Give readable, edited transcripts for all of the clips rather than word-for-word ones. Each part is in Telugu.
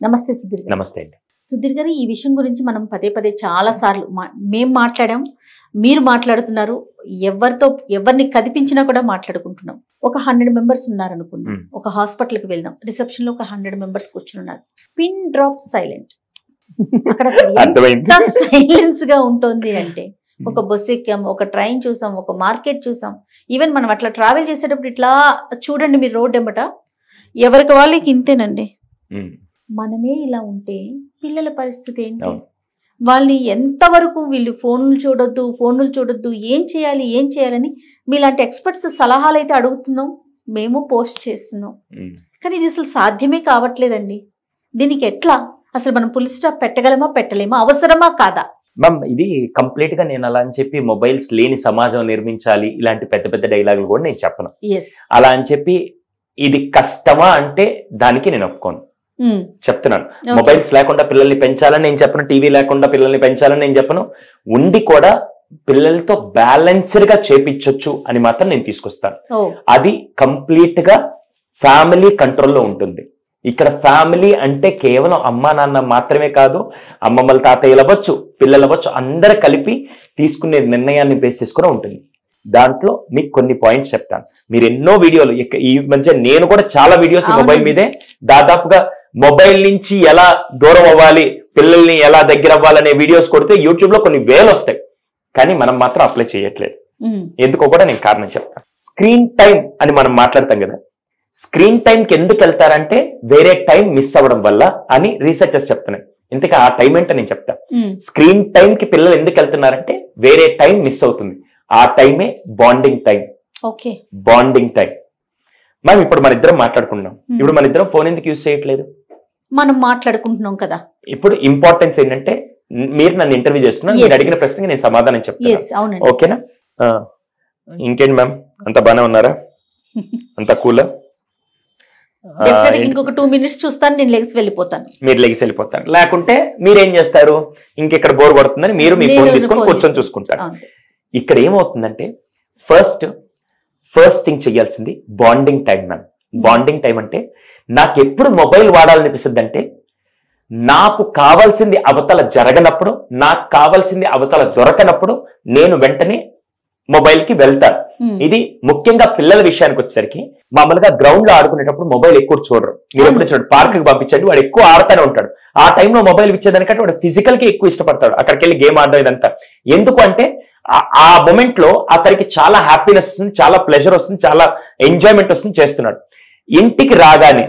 నమస్తే సుధీర్ గారు. నమస్తే అండి. సుధీర్ గారు, ఈ విషయం గురించి మనం పదే పదే చాలా సార్లు మేము మాట్లాడాం, మీరు మాట్లాడుతున్నారు, ఎవరిని కదిపించినా కూడా మాట్లాడుకుంటున్నాం. ఒక 100 మెంబర్స్ ఉన్నారనుకుందాం, ఒక హాస్పిటల్కి వెళ్దాం, రిసెప్షన్ లో ఒక 100 మెంబర్స్ కూర్చుని ఉన్నారు, పిన్ డ్రాప్ సైలెంట్. అక్కడ సైలెన్స్ గా ఉంటుంది అంటే, ఒక బస్సు ఎక్కాం, ఒక ట్రైన్ చూసాం, ఒక మార్కెట్ చూసాం, ఈవెన్ మనం అట్లా ట్రావెల్ చేసేటప్పుడు ఇట్లా చూడండి మీరు రోడ్ ఎంబట ఎవరికి వాళ్ళకి ఇంతేనండి. మనమే ఇలా ఉంటే పిల్లల పరిస్థితి ఏంటి? వాళ్ళని ఎంతవరకు వీళ్ళు ఫోన్లు చూడొద్దు, ఏం చేయాలని మీలాంటి ఎక్స్పర్ట్స్ సలహాలు అయితే అడుగుతున్నాం, మేము పోస్ట్ చేస్తున్నాం, కానీ ఇది అసలు సాధ్యమే కావట్లేదండి. దీనికి ఎట్లా అసలు మనం ఫుల్ స్టాప్ పెట్టగలమా, పెట్టలేమా, అవసరమా కాదా? మ్యామ్, ఇది కంప్లీట్ గా నేను అలా అని చెప్పి మొబైల్స్ లేని సమాజం నిర్మించాలి ఇలాంటి పెద్ద పెద్ద డైలాగులు కూడా నేను చెప్పను. అలా అని చెప్పి ఇది కష్టమా అంటే దానికి నేను ఒప్పుకోను, చెప్తున్నాను. మొబైల్స్ లేకుండా పిల్లల్ని పెంచాలని నేను చెప్పను, టీవీ లేకుండా పిల్లల్ని పెంచాలని నేను చెప్పను, ఉండి కూడా పిల్లలతో బ్యాలెన్స్డ్ గా చేపించొచ్చు అని మాత్రం నేను తీసుకొస్తాను. అది కంప్లీట్ గా ఫ్యామిలీ కంట్రోల్లో ఉంటుంది. ఇక్కడ ఫ్యామిలీ అంటే కేవలం అమ్మా నాన్న మాత్రమే కాదు, అమ్మమ్మల తాతయ్యలు అవ్వచ్చు, పిల్లలు అవ్వచ్చు, అందరు కలిపి తీసుకునే నిర్ణయాన్ని బేస్ చేసుకుని ఉంటుంది. దాంట్లో మీకు కొన్ని పాయింట్స్ చెప్తాను. మీరు ఎన్నో వీడియోలు ఈ మధ్య నేను కూడా చాలా వీడియోస్ మొబైల్ మీదే, దాదాపుగా మొబైల్ నుంచి ఎలా దూరం అవ్వాలి, పిల్లల్ని ఎలా దగ్గర అవ్వాలనే వీడియోస్ కొడితే యూట్యూబ్ లో కొన్ని వేలు వస్తాయి, కానీ మనం మాత్రం అప్లై చేయట్లేదు. ఎందుకో కూడా నేను కారణం చెప్తాను. స్క్రీన్ టైం అని మనం మాట్లాడతాం కదా, స్క్రీన్ టైంకి ఎందుకు వెళ్తారంటే వేరే టైం మిస్ అవ్వడం వల్ల అని రీసెర్చర్స్ చెప్తున్నాయి. ఇంతకీ ఆ టైం ఏంటో నేను చెప్తాను. స్క్రీన్ టైం కి పిల్లలు ఎందుకు వెళ్తున్నారంటే వేరే టైం మిస్ అవుతుంది, ఆ టైమే బాండింగ్ టైం. బాండింగ్ టైం మనం ఇప్పుడు మన ఇద్దరం మాట్లాడుకుంటున్నాం, ఇప్పుడు మన ఇద్దరం ఫోన్ ఎందుకు యూజ్ చేయట్లేదు? మనం మాట్లాడుకుంటున్నాం కదా. ఇప్పుడు ఇంపార్టెన్స్ ఏంటంటే, మీరు నన్ను ఇంటర్వ్యూ చేస్తున్నారు, మీరు అడిగిన ప్రశ్నకి నేను సమాధానం చెప్తాను, ఓకేనా? ఇంకేంటి మ్యామ్, అంత బానే ఉన్నారా? అంత కూలా? ఇంకొక 2 minutes చూస్తాను, నేను లెగ్స్ వెళ్ళిపోతాను. మీరు లెగ్స్ వెళ్ళిపోతారు, లేకుంటే మీరేం చేస్తారు, ఇంకెక్కడ బోర్ కొడుతుందని మీరు మీ ఫోన్ తీసుకొని కూర్చొని చూసుకుంటారు. ఇక్కడ ఏమవుతుందంటే ఫస్ట్ థింగ్ చెయ్యాల్సింది bonding time ma'am. Bonding time అంటే నాకు ఎప్పుడు మొబైల్ వాడాలనిపిస్తుంది అంటే, నాకు కావాల్సింది అవతల జరగనప్పుడు, నాకు కావాల్సింది అవతల దొరకనప్పుడు నేను వెంటనే మొబైల్ కి వెళ్తాను. ఇది ముఖ్యంగా పిల్లల విషయానికి వచ్చేసరికి, మామూలుగా గ్రౌండ్ లో ఆడుకునేటప్పుడు మొబైల్ ఎక్కువ చూడరు. మీరు ఎప్పుడు చూడండి, పార్క్ కి పంపించండి, వాడు ఎక్కువ ఆడుతూనే ఉంటాడు. ఆ టైంలో మొబైల్ ఇచ్చేదానికంటే వాడు ఫిజికల్ కి ఎక్కువ ఇష్టపడతాడు, అక్కడికి వెళ్ళి గేమ్ ఆడడం ఇదంతా. ఎందుకు అంటే ఆ మూమెంట్ లో అతనికి చాలా హ్యాపీనెస్ వస్తుంది, చాలా ప్లెజర్ వస్తుంది, చాలా ఎంజాయ్మెంట్ వస్తుంది, చేస్తున్నాడు. ఇంటికి రాగానే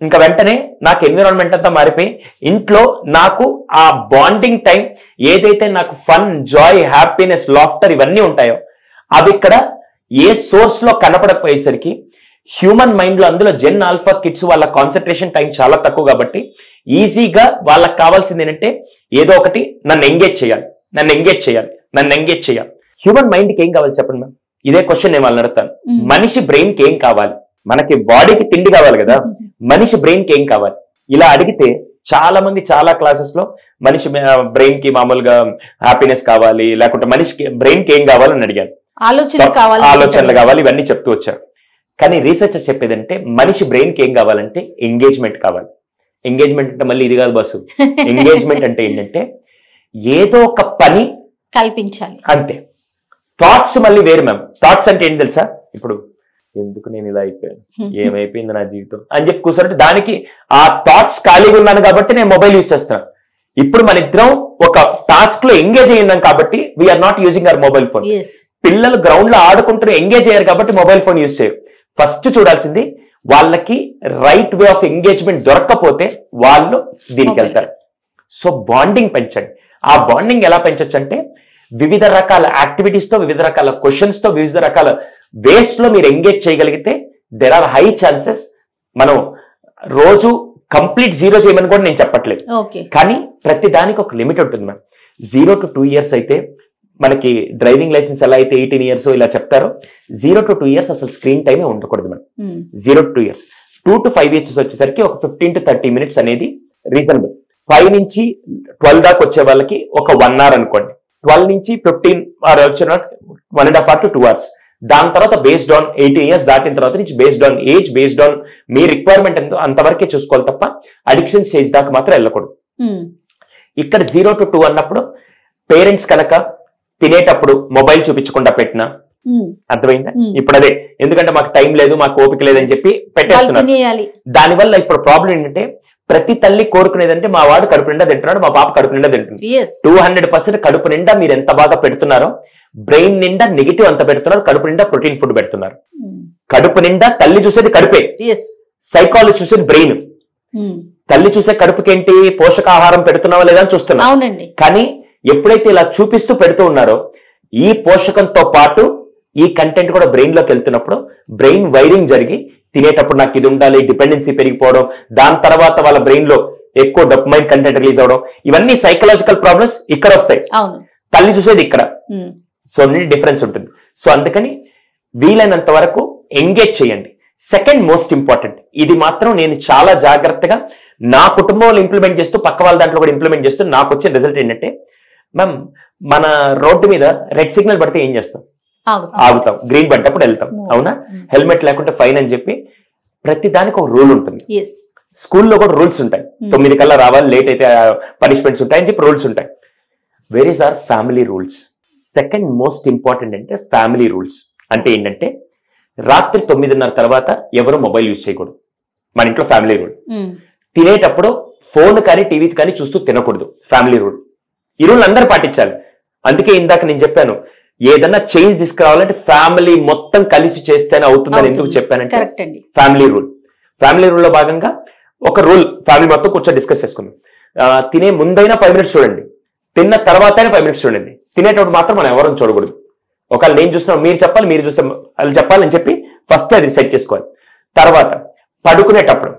ఇంకా వెంటనే నాకు ఎన్విరాన్మెంట్ అంతా మారిపోయి, ఇంట్లో నాకు ఆ బాండింగ్ టైం ఏదైతే నాకు ఫన్, జాయ్, హ్యాపీనెస్, లాఫ్టర్ ఇవన్నీ ఉంటాయో అవి ఇక్కడ ఏ సోర్స్ లో కనపడకపోయేసరికి, హ్యూమన్ మైండ్ లో అందులో జెన్ ఆల్ఫా కిడ్స్ వాళ్ళ కాన్సన్ట్రేషన్ టైం చాలా తక్కువ కాబట్టి ఈజీగా వాళ్ళకి కావాల్సింది ఏంటంటే ఏదో ఒకటి నన్ను ఎంగేజ్ చేయాలి. హ్యూమన్ మైండ్ కి ఏం కావాలి చెప్పండి మ్యామ్? ఇదే క్వశ్చన్ నేను వాళ్ళని అడుగుతాను. మనిషి బ్రెయిన్ కి ఏం కావాలి? మనకి బాడీకి తిండి కావాలి కదా, మనిషి బ్రెయిన్ కి ఏం కావాలి? ఇలా అడిగితే చాలా మంది చాలా క్లాసెస్ లో మనిషి బ్రెయిన్ కి మామూలుగా హ్యాపీనెస్ కావాలి, లేకుంటే మనిషికి బ్రెయిన్ కి ఏం కావాలని అడిగాను, ఆలోచనలు కావాలి, ఇవన్నీ చెప్తూ వచ్చారు. కానీ రీసెర్చర్స్ చెప్పేదంటే మనిషి బ్రెయిన్ కి ఏం కావాలంటే ఎంగేజ్మెంట్ కావాలి. ఎంగేజ్మెంట్ అంటే మళ్ళీ ఇది కాదు బస్సు. ఎంగేజ్మెంట్ అంటే ఏంటంటే ఏదో ఒక పని కల్పించాలి అంతే. థాట్స్ మళ్ళీ వేరు మ్యామ్. థాట్స్ అంటే ఏంటి తెలుసా? ఇప్పుడు ఎందుకు నేను ఇలా అయిపోయాను, ఏమైపోయింది నా జీవితం అని చెప్పి కూర్చోంటే దానికి ఆ థాట్స్ ఖాళీగా ఉన్నాను కాబట్టి నేను మొబైల్ యూజ్ చేస్తున్నాను. ఇప్పుడు మన ఇద్దరం ఒక టాస్క్ లో ఎంగేజ్ అయ్యి ఉన్నాం కాబట్టి we're not using our mobile phone. పిల్లలు గ్రౌండ్ లో ఆడుకుంటూ ఎంగేజ్ అయ్యారు కాబట్టి మొబైల్ ఫోన్ యూజ్ చేయరు. ఫస్ట్ చూడాల్సింది వాళ్ళకి రైట్ వే ఆఫ్ ఎంగేజ్మెంట్ దొరక్కపోతే వాళ్ళు దీనికి వెళ్తారు. సో బాండింగ్ పెంచండి. ఆ బాండింగ్ ఎలా పెంచొచ్చు అంటే వివిధ రకాల యాక్టివిటీస్ తో, వివిధ రకాల క్వశ్చన్స్ తో, వివిధ రకాల వేస్ లో మీరు ఎంగేజ్ చేయగలిగితే దెర్ ఆర్ హై ఛాన్సెస్. మనం రోజు కంప్లీట్ 0 చేయమని కూడా నేను చెప్పట్లేదు, కానీ ప్రతి దానికి ఒక లిమిట్ ఉంటుంది మ్యామ్. 0 to 2 years అయితే మనకి డ్రైవింగ్ లైసెన్స్ ఎలా అయితే 18 years ఇలా చెప్తారో, 0 to 2 years అసలు స్క్రీన్ టైమే ఉండకూడదు ma'am. 0 to 2 years. 2 to 5 years వచ్చేసరికి ఒక 15 to 30 minutes అనేది రీజనబుల్. 5 నుంచి 12 దాకా వచ్చే వాళ్ళకి ఒక 1 hour అనుకోండి. 12 నుంచి 15 వచ్చిన 1.5 hours to 2 hours. దాని తర్వాత బేస్డ్ ఆన్ 18 years దాటిన తర్వాత నుంచి based on age, based on me requirement ఎంతో అంతవరకే చూసుకోవాలి తప్ప అడిక్షన్ స్టేజ్ దాకా మాత్రం వెళ్ళకూడదు. ఇక్కడ 0 to 2 అన్నప్పుడు పేరెంట్స్ కనుక తినేటప్పుడు మొబైల్ చూపించకుండా పెట్టినా, అర్థమైందా? ఇప్పుడు అదే, ఎందుకంటే మాకు టైం లేదు, మాకు ఓపిక లేదని చెప్పి పెట్టేస్తున్నారు. దానివల్ల ఇప్పుడు ప్రాబ్లం ఏంటంటే ప్రతి తల్లి కోరుకునేదంటే మా వాడు కడుపు నిండా తింటున్నాడు, మా పాప కడుపు నిండా తింటుంది. 200% కడుపు నిండా మీరు ఎంత బాగా పెడుతున్నారో బ్రెయిన్ నిండా నెగిటివ్ అంత పెడుతున్నారు, కడుపు నిండా ప్రోటీన్ ఫుడ్ పెడుతున్నారు. కడుపు నిండా తల్లి చూసేది కడుపే, సైకాలజీ చూసేది బ్రెయిన్. తల్లి చూసే కడుపుకేంటి పోషకాహారం పెడుతున్నావా లేదా అని చూస్తున్నాం. కానీ ఎప్పుడైతే ఇలా చూపిస్తూ పెడుతూ ఉన్నారో ఈ పోషకంతో పాటు ఈ కంటెంట్ కూడా బ్రెయిన్ లోకి వెళ్తున్నప్పుడు బ్రెయిన్ వైరింగ్ జరిగి తినేటప్పుడు నాకు ఇది ఉండాలి, డిపెండెన్సీ పెరిగిపోవడం, దాని తర్వాత వాళ్ళ బ్రెయిన్ లో ఎక్కువ డోపమైన్ కంటెంట్ రిలీజ్ అవడం, ఇవన్నీ సైకలాజికల్ ప్రాబ్లమ్స్ ఇక్కడ వస్తాయి. తల్లి చూసేది ఇక్కడ. సో డిఫరెన్స్ ఉంటుంది. సో అందుకని వీలైనంత వరకు ఎంగేజ్ చేయండి. సెకండ్ మోస్ట్ ఇంపార్టెంట్, ఇది మాత్రం నేను చాలా జాగ్రత్తగా నా కుటుంబంలో ఇంప్లిమెంట్ చేస్తూ పక్క వాళ్ళ దాంట్లో కూడా ఇంప్లిమెంట్ చేస్తూ నాకు వచ్చే రిజల్ట్ ఏంటంటే, మ్యామ్ మన రోడ్డు మీద రెడ్ సిగ్నల్ పడితే ఏం చేస్తాం? ఆగుతాం. గ్రీన్ పడ్డప్పుడు వెళ్తాం, అవునా? హెల్మెట్ లేకుంటే ఫైన్ అని చెప్పి ప్రతి దానికి ఒక రూల్ ఉంటుంది. స్కూల్లో కూడా రూల్స్ ఉంటాయి. 9 కల్లా రావాలి, లేట్ అయితే పనిష్మెంట్స్ ఉంటాయి అని చెప్పి రూల్స్ ఉంటాయి. Where is our family rules? Second most important అంటే ఫ్యామిలీ రూల్స్ అంటే ఏంటంటే రాత్రి 9:30 తర్వాత ఎవరు మొబైల్ యూజ్ చేయకూడదు. మన ఇంట్లో ఫ్యామిలీ రూల్. తినేటప్పుడు ఫోన్ కానీ టీవీ కానీ చూస్తూ తినకూడదు, ఫ్యామిలీ రూల్. ఈ రూల్ అందరూ పాటించాలి. అందుకే ఇందాక నేను చెప్పాను, ఏదన్నా చేంజ్ తీసుకురావాలంటే ఫ్యామిలీ మొత్తం కలిసి చేస్తేనే అవుతుందని ఎందుకు చెప్పానంటే ఫ్యామిలీ రూల్. ఫ్యామిలీ రూల్ లో భాగంగా ఒక రూల్ ఫ్యామిలీ మొత్తం కూర్చొని డిస్కస్ చేసుకుందాం. తినే ముందైనా 5 minutes చూడండి, తిన్న తర్వాత 5 minutes చూడండి. తినేటప్పుడు మాత్రం మనం ఎవరైనా చూడకూడదు. ఒకవేళ నేను చూస్తున్నాం మీరు చెప్పాలి, మీరు చూస్తే వాళ్ళు చెప్పాలని చెప్పి ఫస్ట్ అది సెట్ చేసుకోవాలి. తర్వాత పడుకునేటప్పుడు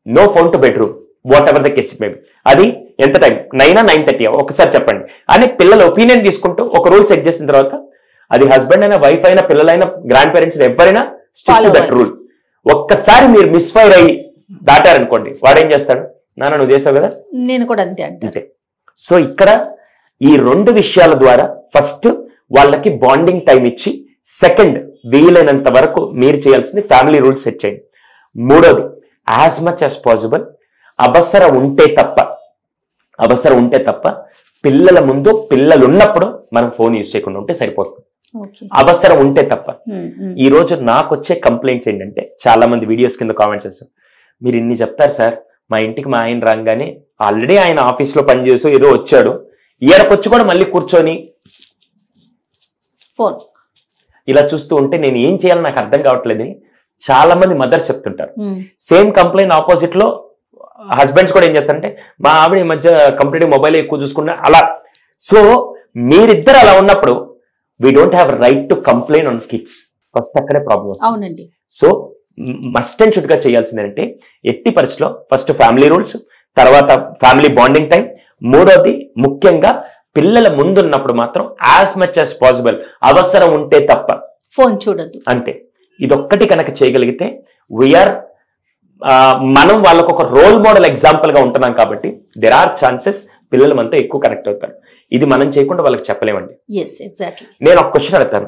no phone to bedroom, whatever the case maybe. అది ఎంత టైం, 9 or 9:30 ఒకసారి చెప్పండి అని పిల్లల ఒపీనియన్ తీసుకుంటూ ఒక రూల్ సెట్ చేసిన తర్వాత అది హస్బెండ్ అయినా, వైఫ్ అయినా, పిల్లలైనా, గ్రాండ్ పేరెంట్స్ ఎవరైనా స్టిక్ టు దట్ రూల్. ఒక్కసారి మీరు మిస్ఫైర్ అయ్యి దాటారనుకోండి, వాడేం చేస్తాడు? నాన్న నువ్వు చేసావు కదా, నేను కూడా అంతే అంటే. సో ఇక్కడ ఈ 2 విషయాల ద్వారా ఫస్ట్ వాళ్ళకి బాండింగ్ టైం ఇచ్చి, సెకండ్ వీలైనంత వరకు మీరు చేయాల్సింది ఫ్యామిలీ రూల్స్ సెట్ చేయండి. మూడోది యాజ్ మచ్ యాజ్ పాసిబుల్ అవసరం ఉంటే తప్ప పిల్లల ముందు, పిల్లలు ఉన్నప్పుడు మనం ఫోన్ యూజ్ చేయకుండా ఉంటే సరిపోతుంది. అవసరం ఉంటే తప్ప. ఈ రోజు నాకు వచ్చే కంప్లైంట్స్ ఏంటంటే చాలా మంది వీడియోస్ కింద కామెంట్స్ చేస్తారు, మీరు ఇన్ని చెప్తారు సార్, మా ఇంటికి మా ఆయన రాగానే ఆల్రెడీ ఆయన ఆఫీస్ లో పనిచేస్తూ ఏదో వచ్చాడు, ఈయనకొచ్చి కూడా మళ్ళీ కూర్చొని ఫోన్ ఇలా చూస్తూ ఉంటే నేను ఏం చేయాలో నాకు అర్థం కావట్లేదని చాలా మంది మదర్స్ చెప్తుంటారు. సేమ్ కంప్లైంట్ ఆపోజిట్ లో హస్బెండ్స్ కూడా ఏం చేస్తారంటే, మా ఆవిడ ఈ మధ్య కంప్లీట్ మొబైల్ ఎక్కువ చూసుకుంటే అలా. సో మీరిద్దరు అలా ఉన్నప్పుడు we don't have right to complaint on kids. First అక్కడే ప్రాబ్లమ్ వస్తుంది. సో మస్ట్ అండ్ షుడ్ గా చేయాల్సిందంటే ఎట్టి పరిస్థితిలో ఫస్ట్ ఫ్యామిలీ రూల్స్, తర్వాత ఫ్యామిలీ బాండింగ్ టైం, మూడోది ముఖ్యంగా పిల్లల ముందున్నప్పుడు మాత్రం యాజ్ మచ్ యాజ్ పాసిబుల్ అవసరం ఉంటే తప్ప ఫోన్ చూడొద్దు. అంతే. ఇదొక్కటి కనుక చేయగలిగితే వీఆర్ మనం వాళ్ళకు ఒక రోల్ మోడల్ ఎగ్జాంపుల్ గా ఉంటున్నాం కాబట్టి దెర్ ఆర్ ఛాన్సెస్ పిల్లలు మనతో ఎక్కువ కనెక్ట్ అవుతారు. ఇది మనం చేయకుండా వాళ్ళకి చెప్పలేమండి. నేను ఒక క్వశ్చన్ అడుగుతాను,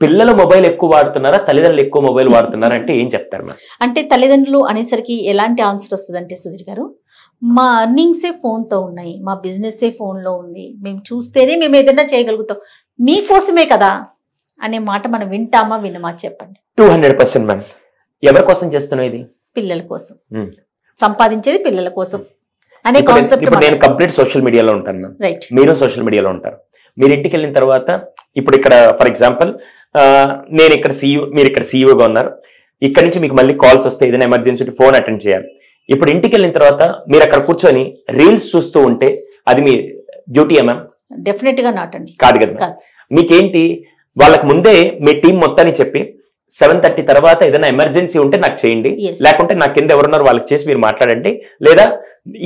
పిల్లలు మొబైల్ ఎక్కువ వాడుతున్నారా, తల్లిదండ్రులు ఎక్కువ మొబైల్ వాడుతున్నారా అంటే ఏం చెప్తారు? అంటే తల్లిదండ్రులు అనేసరికి ఎలాంటి ఆన్సర్ వస్తుంది అంటే, సుధీర్ గారు, మా అర్నింగ్సే ఫోన్తో ఉన్నాయి, మా బిజినెస్ ఫోన్లో ఉంది, మేము చూస్తేనే మేము ఏదైనా చేయగలుగుతాం, మీకోసమే కదా అనే మాట మనం వింటామా వినమా చెప్పండి. 200% మ్యామ్. ఎవరి కోసం చేస్తున్నావు ఇది? పిల్లల కోసం. సంపాదించేది పిల్లల కోసం అనే కాన్సెప్ట్. ఇప్పుడు నేను కంప్లీట్ సోషల్ మీడియాలో ఉంటాను మ్యామ్, రైట్? మీరు సోషల్ మీడియాలో ఉంటారు. మీరు ఇంటికి వెళ్ళిన తర్వాత ఇప్పుడు ఇక్కడ ఫర్ ఎగ్జాంపుల్ నేను ఇక్కడ CEO, మీరు ఇక్కడ CEOగా ఉన్నారు. ఇక్కడ నుంచి మీకు మళ్ళీ కాల్స్ వస్తే ఏదైనా ఎమర్జెన్సీ ఫోన్ అటెండ్ చేయాలి. ఇప్పుడు ఇంటికి వెళ్ళిన తర్వాత మీరు అక్కడ కూర్చొని రీల్స్ చూస్తూ ఉంటే అది మీ డ్యూటీయా మ్యామ్? డెఫినెట్ గా నాట్ అండి. కాదు కదా. మీకేంటి, వాళ్ళకి ముందే మీ టీం మొత్తాన్ని చెప్పి 7:30 తర్వాత ఏదైనా ఎమర్జెన్సీ ఉంటే నాకు చేయండి, లేకుంటే నా కింద ఎవరున్నారు వాళ్ళకి చేసి మీరు మాట్లాడండి, లేదా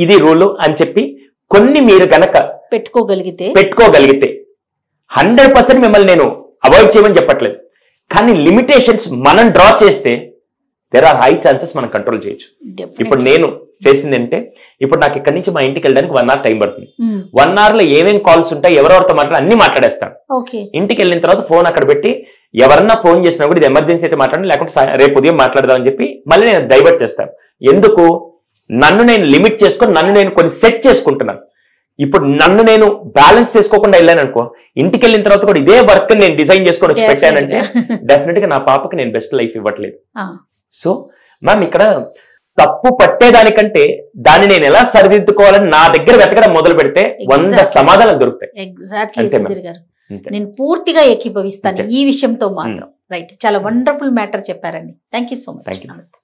ఇది రూలు అని చెప్పి కొన్ని మీరు గనక పెట్టుకోగలిగితే 100% మిమ్మల్ని నేను అవాయిడ్ చేయమని చెప్పట్లేదు, కానీ లిమిటేషన్స్ మనం డ్రా చేస్తే దెర్ ఆర్ హై ఛాన్సెస్ మనం కంట్రోల్ చేయొచ్చు. ఇప్పుడు నేను చేసింది అంటే, ఇప్పుడు నాకు ఇక్కడ నుంచి మా ఇంటికి వెళ్ళడానికి 1 hour టైం పడుతుంది. 1 hour లో ఏమేం కాల్స్ ఉంటాయి, ఎవరెవరితో మాట్లాడి అన్ని మాట్లాడేస్తాను. ఇంటికి వెళ్ళిన తర్వాత ఫోన్ అక్కడ పెట్టి ఎవరన్నా ఫోన్ చేసినా కూడా ఇది ఎమర్జెన్సీ అయితే మాట్లాడండి, లేకుంటే రేపు ఉదయం మాట్లాడదాం అని చెప్పి మళ్ళీ నేను డైవర్ట్ చేస్తాను. ఎందుకు? నన్ను నేను లిమిట్ చేసుకొని నన్ను నేను కొన్ని సెట్ చేసుకుంటున్నాను. ఇప్పుడు నన్ను నేను బ్యాలెన్స్ చేసుకోకుండా వెళ్ళాను అనుకో, ఇంటికి వెళ్ళిన తర్వాత కూడా ఇదే వర్క్ నేను డిజైన్ చేసుకొని వచ్చి పెట్టానంటే డెఫినెట్ గా నా పాపకి నేను బెస్ట్ లైఫ్ ఇవ్వట్లేదు. సో మ్యామ్ ఇక్కడ తప్పు పట్టేదానికంటే దాన్ని నేను ఎలా సరిదిద్దుకోవాలని నా దగ్గర వెతకడం మొదలు పెడితే 100 సమాధానాలు దొరుకుతాయి. ఎగ్జాక్ట్లీ గారు, నేను పూర్తిగా ఏకీభవిస్తాను ఈ విషయంతో మాత్రం. రైట్, చాలా వండర్ఫుల్ మ్యాటర్ చెప్పారండి. Thank you so much. నమస్తే.